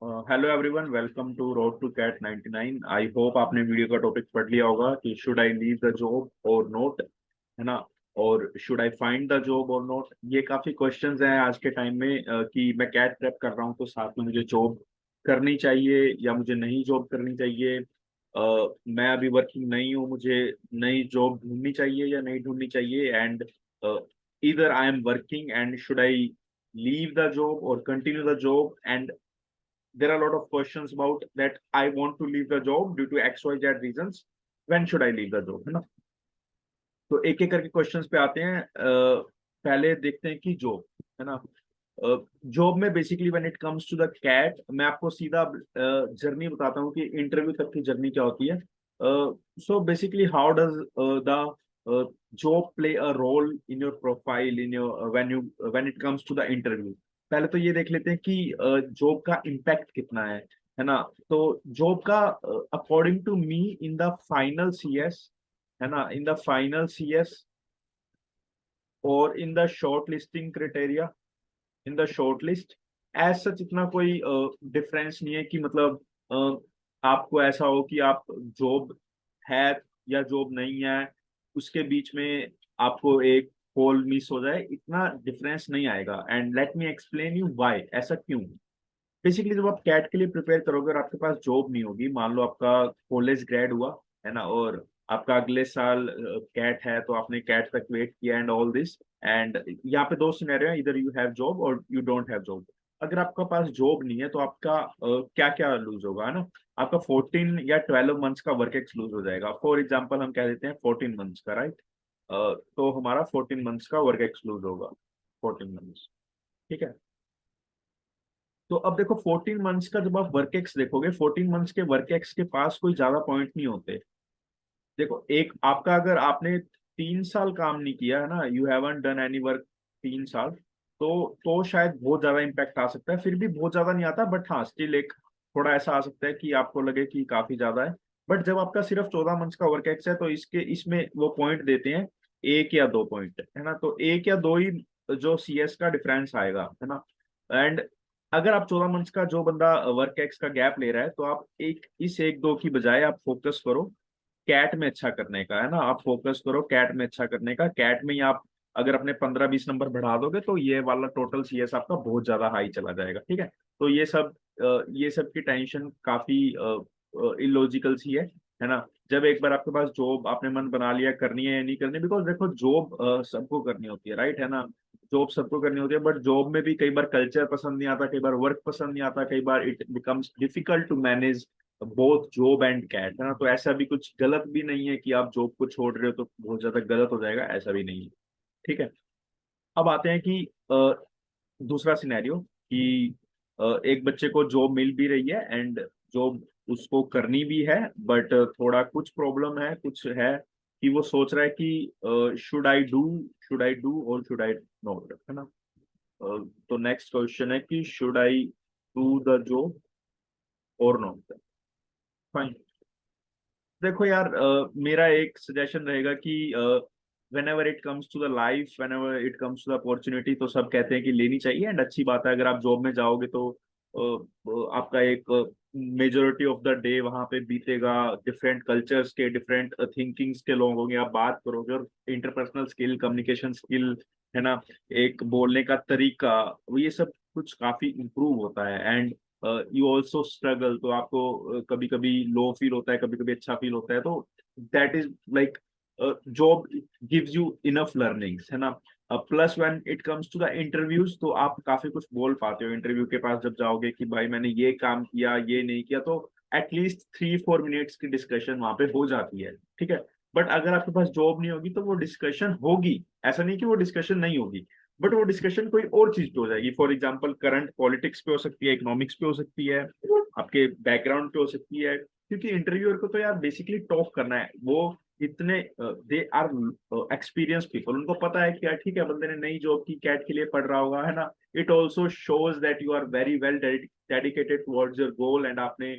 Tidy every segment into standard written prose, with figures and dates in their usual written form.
Hello everyone, welcome to road to CAT 99। I hope आपने video का topic पढ़ लिया होगा कि should I leave the job और नॉट, है ना। और should I find the job और नॉट, ये काफी क्वेश्चंस हैं आज के टाइम में। कि मैं कैट प्रेप कर रहा हूँ तो साथ में मुझे जॉब करनी चाहिए या मुझे नई जॉब करनी चाहिए। मैं अभी वर्किंग नहीं हूँ, मुझे नई जॉब ढूंढनी चाहिए या नहीं ढूंढनी चाहिए। And either I am working and should I leave the job or continue the job, and there are a lot of questions about that I want to leave the job due to XYZ reasons. When should I leave the job, है ना। तो एक एक करके questions पे आते हैं। पहले देखते हैं कि जॉब, है ना। जॉब में basically when it comes to the CAT, मैं आपको सीधा जर्नी बताता हूँ कि इंटरव्यू तक की जर्नी क्या होती है। So basically how does the job play a role in your profile, in your when it comes to the interview. पहले तो ये देख लेते हैं कि जॉब का इम्पैक्ट कितना है ना। तो जॉब का according to me in the final CS, है ना, इन द फाइनल सीएस और in the short listing criteria, in the short list, as such इतना कोई डिफरेंस नहीं है कि मतलब आपको ऐसा हो कि आप जॉब है या जॉब नहीं है, उसके बीच में आपको एक कॉल मिस हो जाए, इतना डिफरेंस नहीं आएगा। And let me explain you why, ऐसा क्यों। बेसिकली जब आप कैट के लिए प्रिपेयर करोगे और आपके पास जॉब नहीं होगी, मान लो आपका कॉलेज ग्रेड हुआ, है ना, और आपका अगले साल कैट है, तो आपने कैट तक वेट किया एंड ऑल दिस। एंड यहाँ पे दो सिनेरियो है, इधर यू हैव जॉब और यू डोंट हैव जॉब। अगर आपका पास जॉब नहीं है तो आपका क्या क्या लूज होगा, है ना। आपका 14 या 12 मंथ्स का वर्क एक्स लूज हो जाएगा। फॉर एग्जाम्पल हम कह देते हैं 14 मंथ्स का, राइट। तो हमारा 14 मंथ्स का वर्क एक्स लूज होगा, 14 मंथ्स, ठीक है। तो अब देखो 14 मंथ्स का जब आप वर्क एक्स देखोगे, 14 मंथ्स के वर्क एक्स के पास कोई ज्यादा पॉइंट नहीं होते। देखो, एक आपका, अगर आपने 3 साल काम नहीं किया है ना, you haven't done any work 3 साल, तो शायद बहुत ज्यादा इम्पैक्ट आ सकता है। फिर भी बहुत ज्यादा नहीं आता, बट हाँ स्टिल एक थोड़ा ऐसा आ सकता है कि आपको लगे कि काफी ज्यादा है। बट जब आपका सिर्फ 14 मंथ्स का वर्क एक्स है तो इसके इसमें वो पॉइंट देते हैं, 1 या 2 पॉइंट, है ना। तो 1 या 2 ही जो सीएस का डिफरेंस आएगा, है ना। एंड अगर आप 14 मंथ्स का जो बंदा वर्क एक्स का गैप ले रहा है, तो आप एक इस 1 2 की बजाय आप फोकस करो कैट में अच्छा करने का, है ना। आप फोकस करो कैट में अच्छा करने का। कैट में ही आप अगर अपने 15 20 नंबर बढ़ा दोगे तो ये वाला टोटल सीएस आपका बहुत ज्यादा हाई चला जाएगा, ठीक है। तो ये सब की टेंशन काफी इलॉजिकल सी है ना। जब एक बार आपके पास जॉब आपने मन बना लिया करनी है या नहीं करनी, बिकॉज देखो जॉब सबको करनी होती है, राइट, है ना। जॉब सबको करनी होती है, बट जॉब में भी कई बार कल्चर पसंद नहीं आता, कई बार वर्क पसंद नहीं आता, कई बार it becomes difficult to manage both job and CAT, है ना। तो ऐसा भी कुछ गलत भी नहीं है कि आप जॉब को छोड़ रहे हो तो बहुत ज्यादा गलत हो जाएगा, ऐसा भी नहीं है, ठीक है। अब आते हैं कि दूसरा सिनेरियो कि एक बच्चे को जॉब मिल भी रही है एंड जॉब उसको करनी भी है, बट थोड़ा कुछ प्रॉब्लम है, कुछ है कि वो सोच रहा है कि शुड आई डू और शुड आई नॉट, है ना। तो नेक्स्ट क्वेश्चन है कि should I do the job और नॉट। फाइन। देखो यार, मेरा एक सजेशन रहेगा कि whenever it comes to the life, whenever it comes to the opportunity, तो सब कहते हैं कि लेनी चाहिए एंड अच्छी बात है। अगर आप जॉब में जाओगे तो आपका एक मेजोरिटी ऑफ द डे वहां पे बीतेगा, डिफरेंट कल्चर्स के, डिफरेंट थिंकिंग्स के लोग होंगे, आप बात करोगे और इंटरपर्सनल स्किल, कम्युनिकेशन स्किल, है ना, एक बोलने का तरीका, ये सब कुछ काफी इम्प्रूव होता है। एंड यू ऑल्सो स्ट्रगल, तो आपको कभी कभी लो फील होता है, कभी कभी अच्छा फील होता है। तो that is like job gives you enough learnings, है ना। Plus when it comes to the interviews, तो आप काफी कुछ बोल पाते हो इंटरव्यू के पास जब जाओगे कि भाई मैंने ये काम किया, ये नहीं किया, तो एटलीस्ट 3 4 मिनट्स की डिस्कशन वहां पे हो जाती है, ठीक है। बट अगर आपके पास जॉब नहीं होगी तो वो डिस्कशन होगी, ऐसा नहीं कि वो डिस्कशन नहीं होगी, बट वो डिस्कशन कोई और चीज पे हो जाएगी। फॉर एग्जाम्पल करंट पॉलिटिक्स पे हो सकती है, इकोनॉमिक्स पे हो सकती है, आपके बैकग्राउंड पे हो सकती है, क्योंकि इंटरव्यूअर को तो यार बेसिकली टॉक करना है। वो इतने दे आर एक्सपीरियंस पीपल, उनको पता है कि यार ठीक है बंदे ने नई जॉब की, कैट के लिए पढ़ रहा होगा, है ना। It also shows that you are very well dedicated towards your goal, and आपने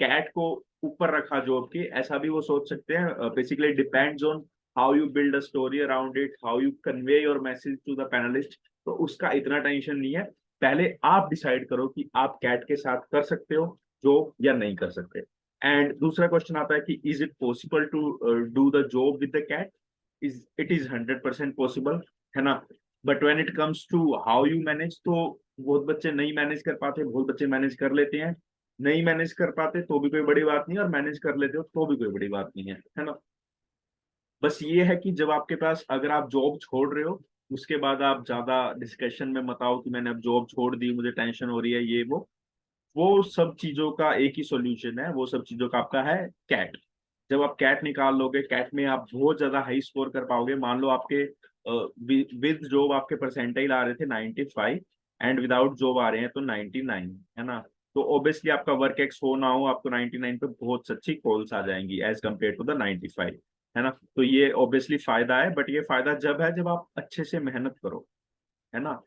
कैट को ऊपर रखा जॉब के, ऐसा भी वो सोच सकते हैं। Basically depends on how you build a story around it, how you convey your message to the panelist. तो उसका इतना टेंशन नहीं है। पहले आप डिसाइड करो कि आप कैट के साथ कर सकते हो जॉब या नहीं कर सकते। एंड दूसरा क्वेश्चन आता है कि is it possible to do the job with the CAT. Is it is 100% possible, है ना। But when it comes to how you manage, तो बहुत बच्चे नहीं मैनेज कर पाते, बहुत बच्चे मैनेज कर लेते हैं। नहीं मैनेज कर पाते तो भी कोई बड़ी बात नहीं, और मैनेज कर लेते हो तो भी कोई बड़ी बात नहीं है ना। बस ये है कि जब आपके पास, अगर आप जॉब छोड़ रहे हो, उसके बाद आप ज्यादा डिस्कशन में मत आओ कि मैंने अब जॉब छोड़ दी, मुझे टेंशन हो रही है, ये वो सब चीजों का एक ही सॉल्यूशन है, वो सब चीजों का आपका है कैट। जब आप कैट निकाल लोगे, कैट में आप बहुत ज्यादा हाई स्कोर कर पाओगे। मान लो आपके विद जॉब आपके परसेंटाइल आ रहे थे 95, एंड विदाउट जॉब आ रहे हैं तो 99, है ना। तो ऑब्वियसली आपका वर्क एक्स हो ना हो, आपको 99 पे बहुत अच्छी कॉल्स आ जाएंगी एज कम्पेयर टू द 95, है ना। तो ये ऑब्वियसली फायदा है, बट ये फायदा जब है जब आप अच्छे से मेहनत करो, है ना।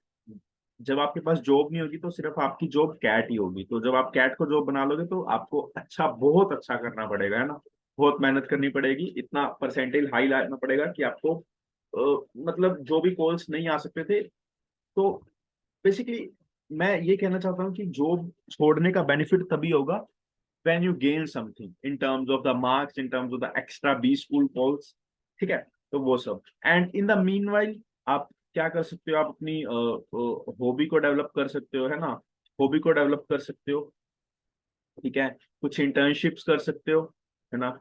जब आपके पास जॉब नहीं होगी तो सिर्फ आपकी जॉब कैट ही होगी। तो जब आप कैट को जॉब बना लोगे तो आपको अच्छा, बहुत अच्छा करना पड़ेगा, है ना। बहुत मेहनत करनी पड़ेगी, इतना परसेंटेज हाई लाना पड़ेगा कि आपको मतलब जो भी कॉल्स नहीं आ सकते थे। तो बेसिकली मैं ये कहना चाहता हूँ कि जॉब छोड़ने का बेनिफिट तभी होगा when you gain something in terms of the marks, in terms of the extra B school calls, ठीक है। तो वो सब, एंड इन द मीनवाइल आप क्या कर सकते हो, आप अपनी हॉबी को डेवलप कर सकते हो, है ना। हॉबी को डेवलप कर सकते हो, ठीक है। कुछ इंटर्नशिप्स कर सकते हो, है ना।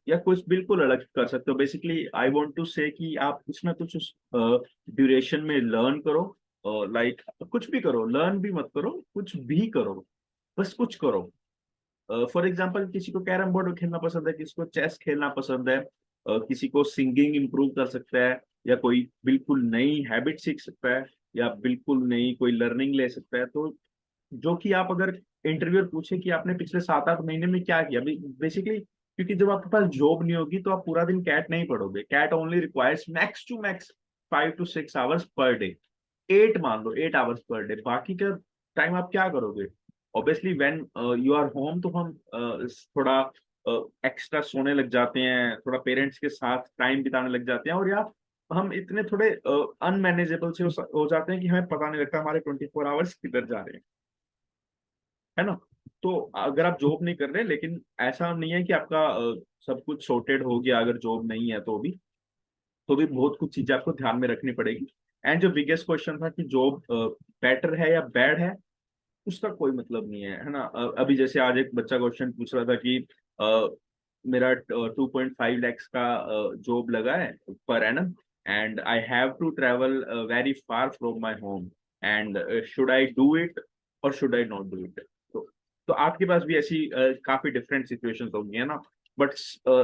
या कुछ बिल्कुल अलग कर सकते हो। बेसिकली आई वांट टू से कि आप कुछ ना कुछ उस ड्यूरेशन में लर्न करो, लाइक कुछ भी करो, लर्न भी मत करो, कुछ भी करो, बस कुछ करो। फॉर एग्जाम्पल किसी को कैरम बोर्ड खेलना पसंद है, किसी को चेस खेलना पसंद है, किसी को सिंगिंग इम्प्रूव कर सकता है, या कोई बिल्कुल नई हैबिट सीख सकता है, या बिल्कुल नई कोई लर्निंग ले सकता है। तो जो कि आप अगर इंटरव्यूअर पूछे कि आपने पिछले 7-8 महीने में क्या किया, बेसिकली क्योंकि जब आपके पास जॉब नहीं होगी तो आप पूरा दिन कैट नहीं पढ़ोगे। CAT only requires max to max 5 to 6 hours per day. 8 मान लो, 8 आवर्स पर डे, बाकी का टाइम आप क्या करोगे। Obviously when you are home तो हम थोड़ा एक्स्ट्रा सोने लग जाते हैं, थोड़ा पेरेंट्स के साथ टाइम बिताने लग जाते हैं, और या हम इतने थोड़े अनमैनेजेबल से हो जाते हैं कि हमें पता नहीं लगता हमारे 24 आवर्स किधर जा रहे हैं, है ना। तो अगर आप जॉब नहीं कर रहे, लेकिन ऐसा नहीं है कि आपका सब कुछ सॉर्टेड हो गया अगर जॉब नहीं है, तो भी बहुत कुछ चीजें आपको ध्यान में रखनी पड़ेगी। एंड जो बिगेस्ट क्वेश्चन था कि जॉब बेटर है या बैड है, उसका कोई मतलब नहीं है ना। अभी जैसे आज एक बच्चा क्वेश्चन पूछ रहा था कि अ, मेरा 2.5 lakhs का जॉब लगा है पर एनम, and I have to travel very far from my home, and should I do it और should I not do it. तो आपके पास भी ऐसी काफी डिफरेंट सिचुएशंस होंगी, है ना। बट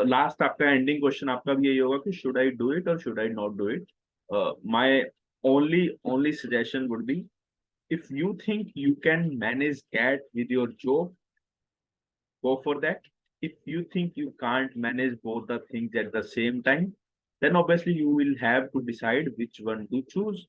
लास्ट आपका एंडिंग क्वेश्चन आपका भी यही होगा कि शुड आई डू इट और should I not do it. My only only suggestion would be, if you think you can manage cat with your job, go for that. If you think you can't manage both the things at the same time, then obviously you will have to decide which one to choose.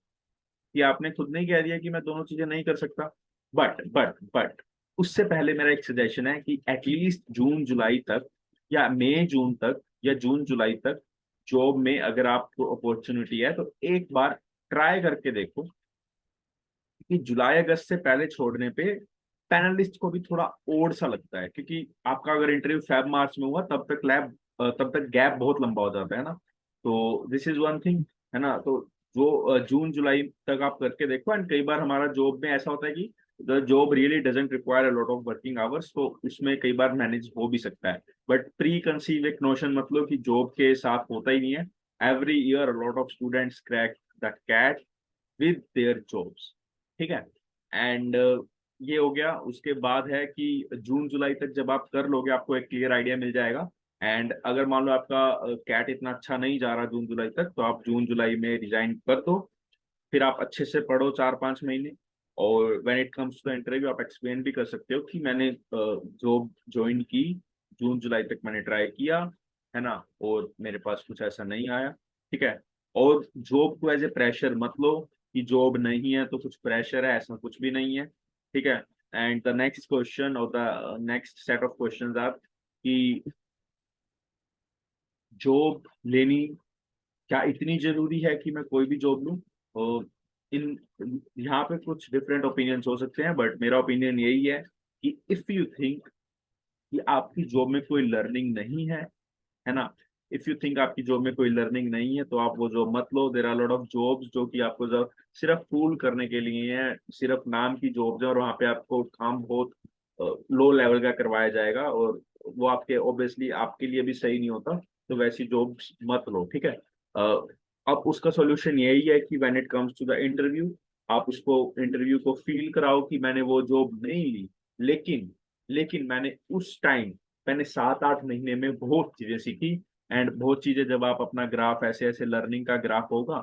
कि आपने खुद नहीं कह दिया कि मैं दोनों चीजें नहीं कर सकता, बट उससे पहले मेरा एक सजेशन है कि एटलीस्ट जून जुलाई तक, या मई जून तक, या जून जुलाई तक जॉब में अगर आपको अपॉर्चुनिटी है तो एक बार ट्राई करके देखो। कि जुलाई अगस्त से पहले छोड़ने पे पैनलिस्ट को भी थोड़ा ओड सा लगता है, क्योंकि आपका अगर इंटरव्यू फेब मार्च में हुआ तब तक गैप बहुत लंबा हो जाता है ना। तो दिस इज वन थिंग, है ना। तो जो जून जुलाई तक आप करके देखो। एंड कई बार हमारा जॉब में ऐसा होता है कि the job really doesn't require a lot of working hours, तो उसमें कई बार मैनेज हो भी सकता है। बट प्री कंसीव एक नोशन मतलब कि जॉब के साथ होता ही नहीं है। Every year lot of students crack the CAT with their jobs, ठीक है। एंड ये हो गया। उसके बाद है कि जून जुलाई तक जब आप कर लोगे आपको एक क्लियर आइडिया मिल जाएगा। एंड अगर मान लो आपका कैट इतना अच्छा नहीं जा रहा जून जुलाई तक, तो आप जून जुलाई में रिजाइन कर दो। फिर आप अच्छे से पढ़ो 4-5 महीने, और when it comes to interview आप एक्सप्लेन भी कर सकते हो कि मैंने जॉब ज्वाइन की, जून जुलाई तक मैंने ट्राई किया, है ना, और मेरे पास कुछ ऐसा नहीं आया, ठीक है। और जॉब को एज ए प्रेशर मत लो कि जॉब नहीं है तो कुछ प्रेशर है, ऐसा कुछ भी नहीं है, ठीक है। एंड द नेक्स्ट क्वेश्चन और the next set of questions are कि जॉब लेनी क्या इतनी जरूरी है कि मैं कोई भी जॉब लूं। इन यहाँ पे कुछ डिफरेंट ओपिनियंस हो सकते हैं, बट मेरा ओपिनियन यही है कि इफ यू थिंक कि आपकी जॉब में कोई लर्निंग नहीं है ना, इफ यू थिंक आपकी जॉब में कोई लर्निंग नहीं है तो आप वो जॉब मत लो। There are lot of jobs जो कि आपको जब सिर्फ फूल करने के लिए है, सिर्फ नाम की जॉब्स है, और वहाँ पे आपको काम बहुत लो लेवल का करवाया जाएगा, और वो आपके ऑब्वियसली आपके लिए भी सही नहीं होता। तो वैसी जॉब्स मत लो, ठीक है। अब उसका सॉल्यूशन यही है कि when it comes to the interview, आप उसको इंटरव्यू को फील कराओ कि मैंने वो जॉब नहीं ली, लेकिन मैंने उस टाइम, मैंने 7-8 महीने में बहुत चीजें सीखी। एंड बहुत चीजें जब आप अपना ग्राफ ऐसे ऐसे लर्निंग का ग्राफ होगा,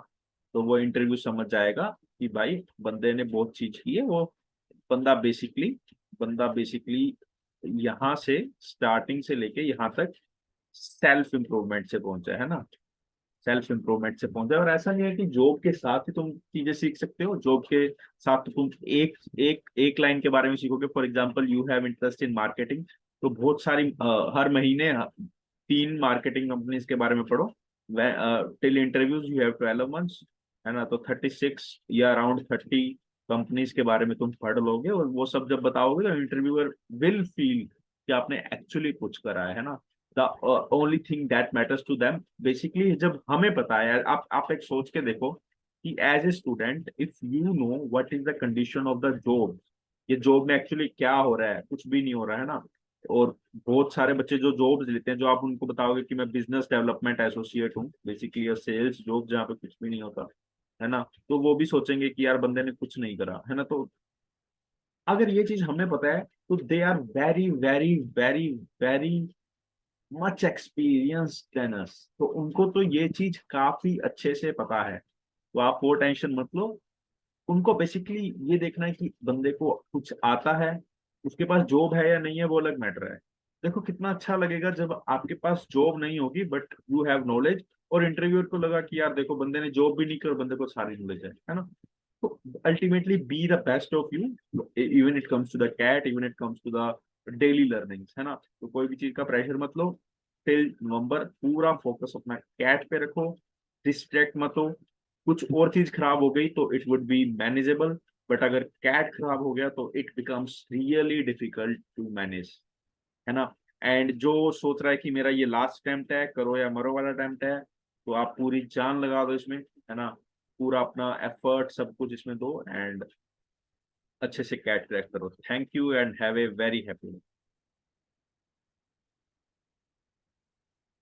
तो वो इंटरव्यू समझ जाएगा कि भाई बंदे ने बहुत चीज की है। वो बंदा बेसिकली बंदा बेसिकली यहाँ से स्टार्टिंग से लेके यहाँ तक सेल्फ इम्प्रूवमेंट से पहुंचा है ना, सेल्फ इम्प्रूवमेंट से पहुंचा। और ऐसा नहीं है कि जॉब के साथ ही तुम चीजें सीख सकते हो, जॉब के साथ तो तुम एक एक एक लाइन के बारे में सीखोगे। For example you have interest in marketing, तो बहुत सारी हर महीने 3 मार्केटिंग कंपनीज के बारे में पढ़ो। Till interviews you have 12 months, है ना, तो 36 या अराउंड 30 कंपनीज के बारे में तुम पढ़ लोगे, और वो सब जब बताओगे तो इंटरव्यूअर विल फील कि आपने एक्चुअली कुछ करा है ना। The only thing that matters to them basically, जब हमें पता है, आप एक सोच के देखो कि as a student if you know what is the condition of the job, ये जॉब में एक्चुअली क्या हो रहा है, कुछ भी नहीं हो रहा है ना। और बहुत सारे बच्चे जो जॉब्स लेते हैं, जो आप उनको बताओगे कि मैं बिजनेस डेवलपमेंट एसोसिएट हूँ, बेसिकली सेल्स जॉब जहाँ पे कुछ भी नहीं होता है ना, तो वो भी सोचेंगे कि यार बंदे ने कुछ नहीं करा है ना। तो अगर ये चीज हमें पता है, तो they are very very very very much experience than us, तो उनको तो ये चीज काफी अच्छे से पता है। तो आप वो टेंशन मत लो। उनको बेसिकली ये देखना है कि बंदे को कुछ आता है, उसके पास जॉब है या नहीं है वो अलग मैटर है। देखो कितना अच्छा लगेगा जब आपके पास जॉब नहीं होगी बट यू हैव नॉलेज, और इंटरव्यूअर को लगा कि यार देखो बंदे ने जॉब भी नहीं की और बंदे को सारी नॉलेज है ना। तो ultimately be the best of you, even it comes to the CAT, even it comes to the daily learnings, है ना। तो कोई भी चीज का प्रेशर मत लो। टिल नवंबर पूरा फोकस अपना कैट पे रखो, डिस्ट्रैक्ट मत हो। कुछ और चीज खराब हो गई तो it would be manageable, but अगर कैट खराब हो गया तो it becomes really difficult to manage, है ना। एंड जो सोच रहा है कि मेरा ये लास्ट अटेम्प्ट है, करो या मरो वाला अटेम्प्ट है, तो आप पूरी जान लगा दो इसमें, है ना। पूरा अपना एफर्ट सब कुछ इसमें दो, एंड अच्छे से कैट क्रैक करो। Thank you and have a very happy